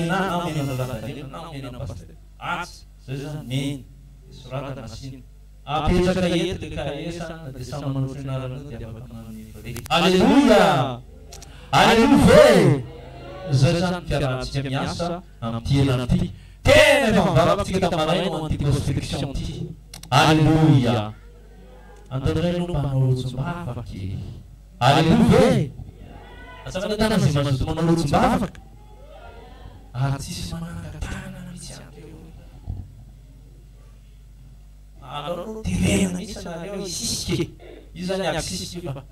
na mena lalakadela na mena pastor atsy zay zany meny soratana siny apetraka eto le kaesa de samy manao fianarana de afaka manao alleluia alleluia zay zany fiarahantsika miasa amty elana ty tena efa mivavatsika tamaraino anty prospection ty alleluia andandray no mpanao lotsom-bavaky alleluia atsaka tana zay mazoto manao lotsom-bavaka ary tsisy manangatana mihitsy aby eo alao tirenana mihitsy nareo isisike io zany agsisy fa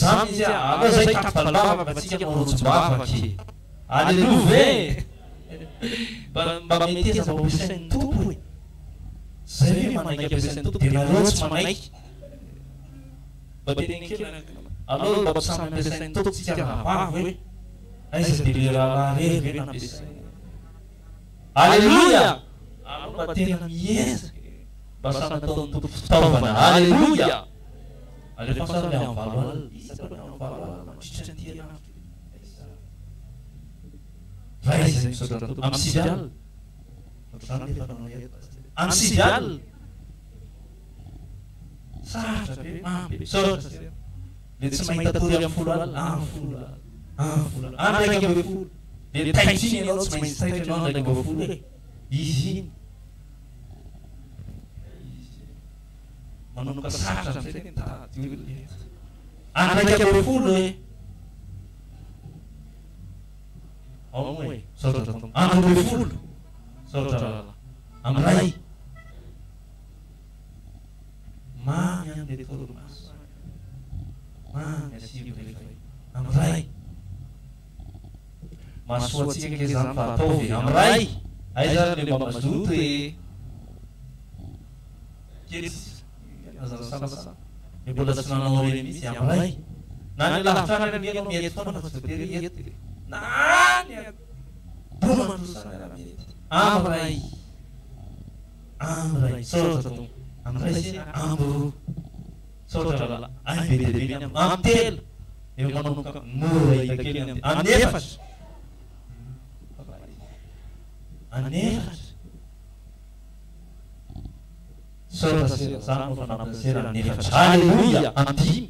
zany izy alao zay kapalavaka tsika manao lotsom-bavaky alleluia mba meteza mba ampisain'ny tompo e zay hoe manaiky ampisain'ny tompo de nareo tsy manaiky mba teneny kely alao mba samy ampisain'ny tompo tsy tiavavavy hoe aiza de le raha rery ve nampisainy alleluia alao mba tena miezaka mba samy ataon'ny tompo fitaovana alleluia alefa sara le amin'ny valo alina isaka le amin'ny valo alina mandritra ny tena vaiza misaotra tompo amin'ny sivy alina amin'ny sivy alina saratra be mambe saotra le tsy mahita tory amin'ny folo alina amin'ny folo alina andraiky ambe folo le taitsiny ianao tsy maintsy taitra anao andraiky ambe folo e izy iny manonoka saratra amizay teny andraiky ambe folo e ao moa e saotra tompo andro ambe folo saotra amin'ny ray mamy ambe toromaso mamy asivy refay amin'ny ray masoatsika ke zany fa ataovy amin'ny ray aiza le mba mazoto e kely azasasa le mbola tsy nanao reny mihitsy amin'ny ray na ny lafitrana ny anao miety foana fa tsy voatery ety nany boma mandrosana raha mety amin'ny ray amin'ny ray saotra tompo amin'ny ray sy amboro saotra lala ay be de be amin'ny telo efa manonoka mora hita kely amin'ny efatra anefatra saotra zany no fanapasera anefatra alleluia andimy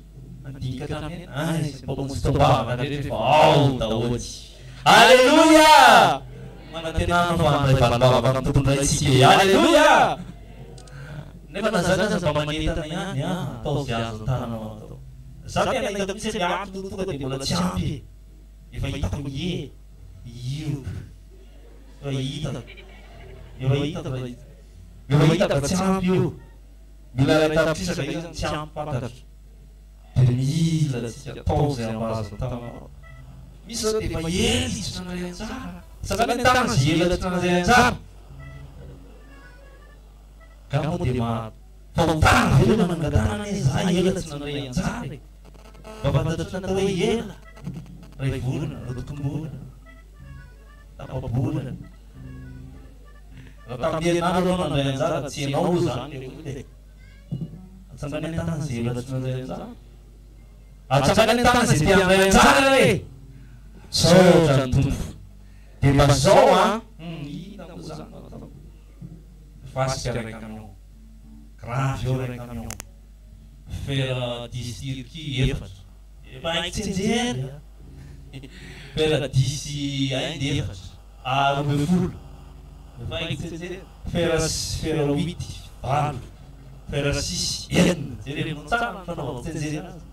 andika tameny ay sy mba monsy tombavaka rehetra fa ao daholy alleluia manantenana no andray valibavaka ny tompondray tsika alleluia nefa nazazaza mba manetana ihany atao zy azo tananao atao za tena hitako mitsy le ampy tonga de mbola tsy ampy efa hitako ie io efa hitako efa hitako fa tsy ampy io mila ray tapisaka io zany tsy ampy fantatra de mila tsika atao zay ambazo tanao misy zao de efa ela izy tranazay anjara saka le tana zy ela tranazay anjara ka moa de fahotana velona mangatana izy za ela tsy nanray anjara e mba fantatatra natao hoe ela ray volana rotokom-bolana tapabolana tamby herinandro anao nandray anjara tsy enao zany le olo e atsangany an-tana zay ela tsy nanray anjara atsangany an-tana zay te handray anjara e saotra ny tompo de mba zao a hitako zany atao fasika ray camion gravy eo ray camion fera disturki efatra mainky tsenjery fera disy aindy efatra arobe folo mainky tsenjery fera 8 valo fera 6 enina jerena tsara fanaova tsenjery azy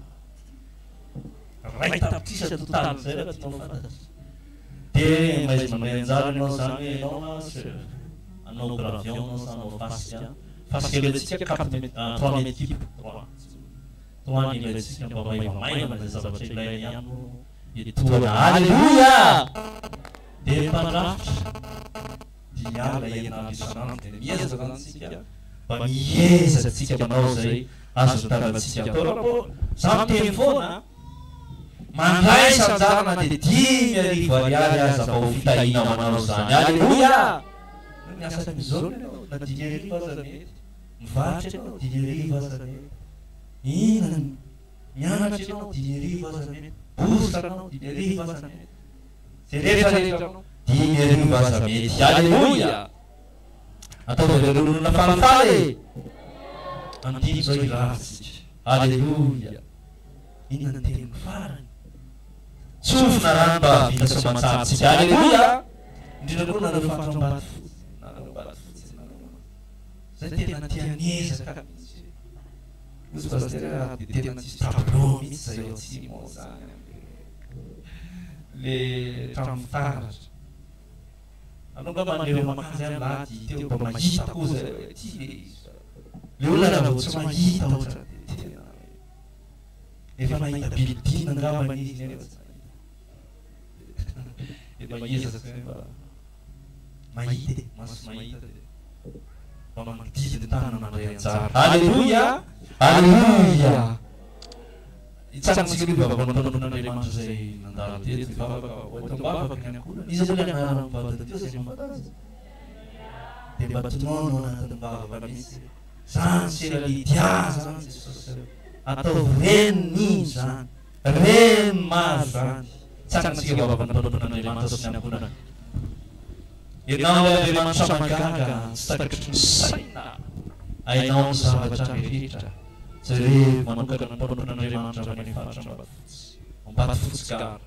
ray tapitrisa totally zay raha tianao fantatry de maizy manray anjara anao zany anao anao gravion anao sanao fasika fasika letsika 3 mètres cube 3 ny letsika mba maivamaivana zay zavatra ilainy ihany etoana alleluia de mpandrafitra diala ianandro isanandro de miezaka antsika mba miezatsika manao zay azo tanatsika atao raha po samy teny foana mandray sanjara na de 10 ariary aza mba ho fitahina manao zany alleluia miasa mizao na 10 aza mety mivaritra anao 10 aza mety mianatra anao 10 aza mety bositra anao 10 aza mety Zay rehetrarehetra dimy arivo aza mety. Alleloia. Ataovy olona falifaly. Andiny zao iratsika. Alleloia. Inona teny farany. Tsofina rano mba vita sy matsatsika. Alleloia. Indrindra koa nareo fatrambaty fotsy. Nareo baty fotsy. Zay tena tianezaka mihitsy. Ozy pasteur tena tsisy tableau mihitsy zay eo atsimo zany. Le trano fitaratra. Alonga mandeha makazy any laty teo mba mahita koa zay hoe ty le izy. Le olona raha vao tsy mahita ohatra tena efa mahita bilidina angamba izy nefa efa mahezaka zay mba mahita maso mahita mba manodidina tana mandray anjara. Alleluia. Alleluia. Itsangatsika aloha vavaman'Andriamanitra zay nandalo teto vavaka oetam-bavaka ny akohona. Izy moa le anarany mivavaka teo zay mampatazy. Dia mba tonono anatin'ny vavaka mihitsy. Zany selalidia zany Jesosy. Atao reniny zany. Reny maro zany. Itsangatsika vavaman'Andriamanitra sy ny akohona. Ianao le Andriamanitra magaga tsy takatry ny saina. Ainao ny zavatra rehetra. Jereo manokana ny mpampon'Andriamanitra amin'ny faritra Ambatofotsy. Ambatofotsy gara.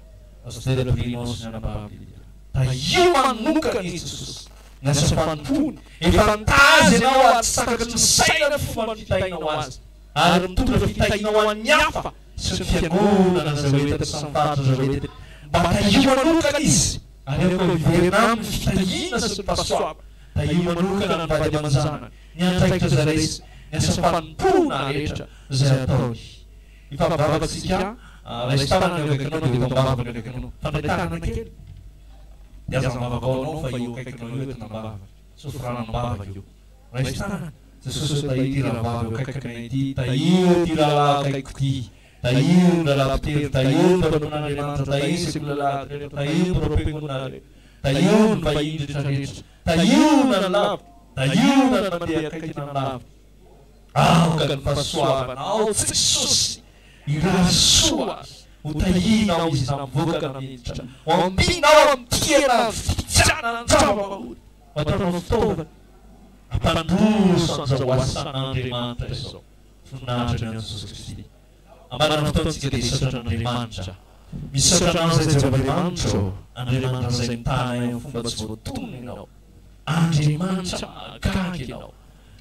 Pasteur Prinos ny anabablia. Da io manokana izy Jesosy. Ny asa fanompoany. Efa nitazy ianao aty sakatry ny saina ny fomba fitahinao azy. Ary mitondra fitahinao an'ny hafa sy ny fiangonana zay hoentiny sy ny faritra zay hoentiny. Mba da io manokana izy. Ary eo koa iverina amin'ny fitahina sy ny pasoava. Da io manokana ny vady aman-janany. Ny antraikitra zay resy. Ny asa fanompona rehetra zay ataony. Ifambavakatsika raisy tanana eo akaikinao dia tambavaka eo akaikinao. Fandray tanana kely. Dia aza mambavaka anao fa io akaikinao eo eto nambavaka. Sofrana nambavaka io. Raisy tanana. Jesosy da ity rahavavy eo akaikina ity. Da io ty lalahy akaiko ty. Da io lalahy mpitery. Da io mpanompon'Andriamanitra. Da io sekolalahatra rehetra. Da io mpampiangonana rehetra. Da io ny vahiny rehetra rehetra. Da io nanalava. Da io nanandeha akaikina nalava. Aoka ny fahasoavanao Jesosy irasoa ho tahinao izy namivoaka na miditra ho ambinao amin'ny tena fitianana ny zava-mahory ho ataonao fitaovana hampandroso an'izao asan'Andriamanitra izao voninahitra ny Jesosy Kristy. Ambanana fotoantsika dia hisaotra an'Andriamanitra. Misaotra anao zay Andriamanitra Andriamanitra zay mitana eo amin'ny fomba tsy voatonona ianao. Andriamanitra mahagaga ianao.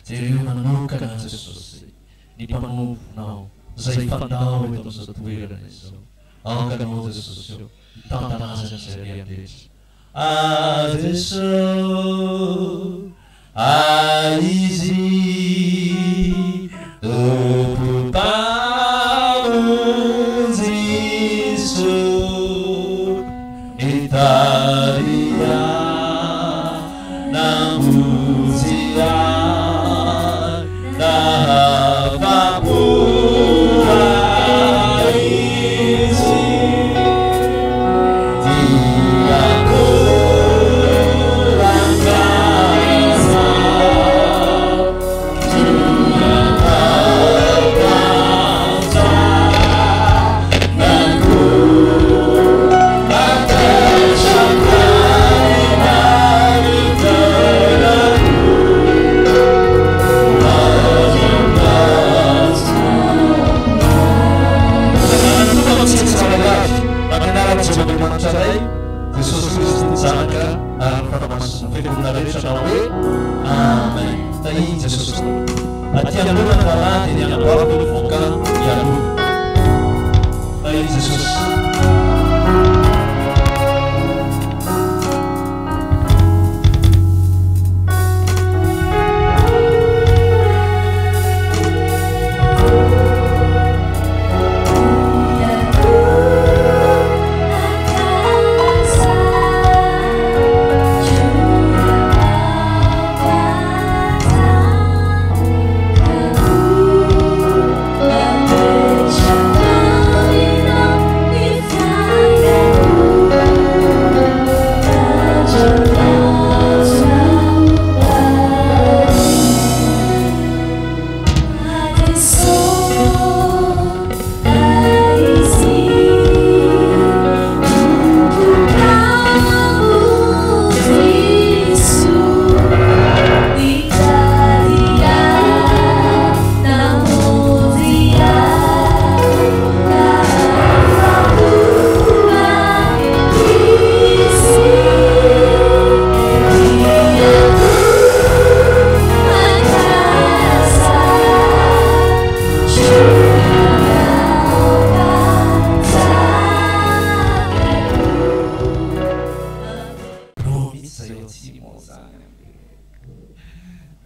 Jereo manokana Jesosy ny mpanovonao zay fandao eto amin'izao toerana izao. Aokanao Jesosy eo mitantanazy an'izay riany rehetra. Jesosy izy tompo-pamonjy Jesosy italia namuzia If atsimo zany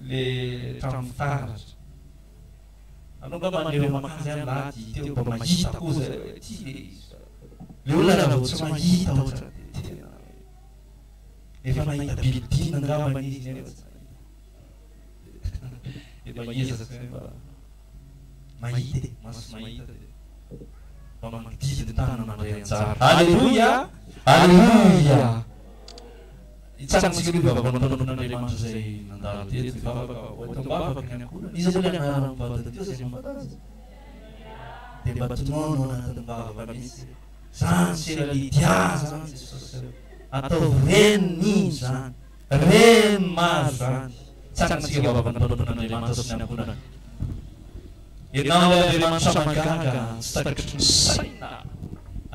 le trano fitaratra anao ngamba nireo makazy any laty teo mba mahita koa zay hoe ty le olona raha vao tsy mahita ohatra tena efa mahita bilidina ngamba nizy nefa de mahizaka zay mba mahita maso mahita mba manodidina tana mandray anjara. Alleluia, alleluia. Itsangatsika hoe vavaman'Andriamanitra zay nandalo teto vavaka hoetam-bavaka ny akohona izy moa le anarany mivavaka teo zay mampatazy dia mba tonono anatin'ny vavaka misy zany selalidia zany Jesosy atao reniny zany reny maro zany itsangatsika vavaman'Andriamanitra sy ny akohonany ianao le Andriamanitra magaga tsy takatry ny saina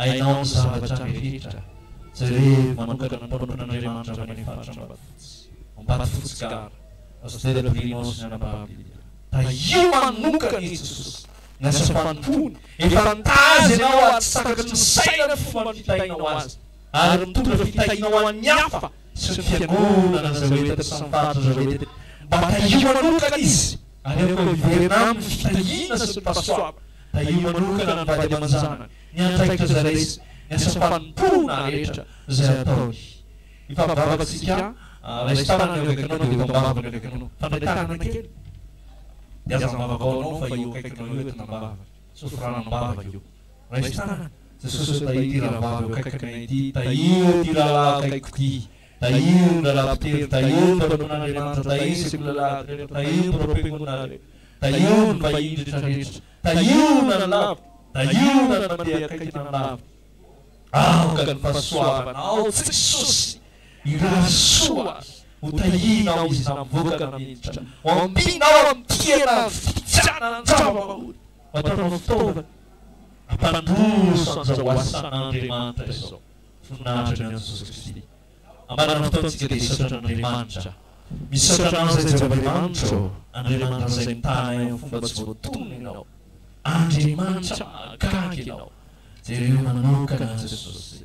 ainao ny zavatra rehetra jereo manokana ny mpampon'Andriamanitra amin'ny faritra ambarafotsy fotsy-gara azotelam-pirinao sy ny anababily da io manokana izy Jesosy ny asa fanompoany efa nitazy ianao ary tsy takatry ny saina ny fomba ny fitahinao azy ary mitondra fitahinao an'ny hafa sy ny fiangonana zay hoentiny sy ny faritra zay hoentiny mba da io manokana izy ary eo koa iverina amin'ny fitahina sy ny pasoava da io manokana ny vady aman-janany ny antraikitra zay resy ny asa fanompona rehetra zay ataony ifampivavatsika raisy tanana eo akaikinao dia mambavaka eo akaikinao fandray tanana kely dia aza mambavaka anao fa io akaikinao eo etina mbavaka sofirana mbavaka io raisy tanana Jesosy da ity rahavavy eo akaikina ity da io ty lalahy akaiko ty da io lalahy mpitery da io mpampon'Andriamanitra da io sekolalahatra rehetra da io mpampengonary da io ny vahiny rehetrarehetra da io nanalava da io nanandeha akaikina nalava aoka ny fahasoavanao Jesosy iraha soa ho tahinao izy na mivoaka na miditra ho ambinao amin'ny tena fijana an-java-mahory ho ataonao fitaovana ampandroso an'izao asan'Andriamanitra izao voninahitra ny Jesosy Kristy ambanana fotoantsika dia hisaotra an'Andriamanitra misaotra anao zay Jehovah-Andriamanitra Andriamanitra zay mitana eo amin'ny fomba tsy voatonona ianao Andriamanitra mahagaga ianao jereo manokana Jesosy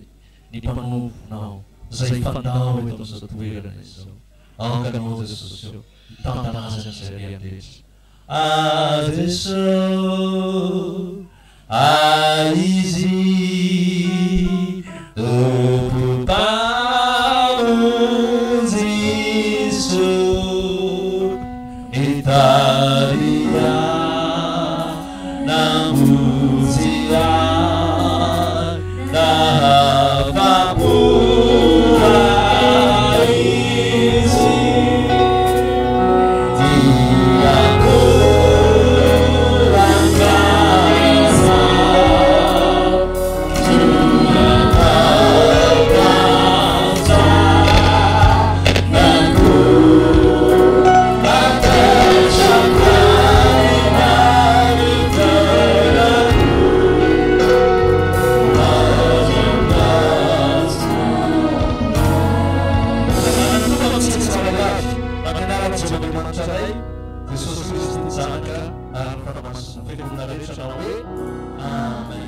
ny mpanovonao zay fandao eto amin'izao toerana izao aokanao Jesosy eo mitantanazy an'izay rehetra Aizy topo-pamonjiso Italia namuzia nahapapura izy Amen.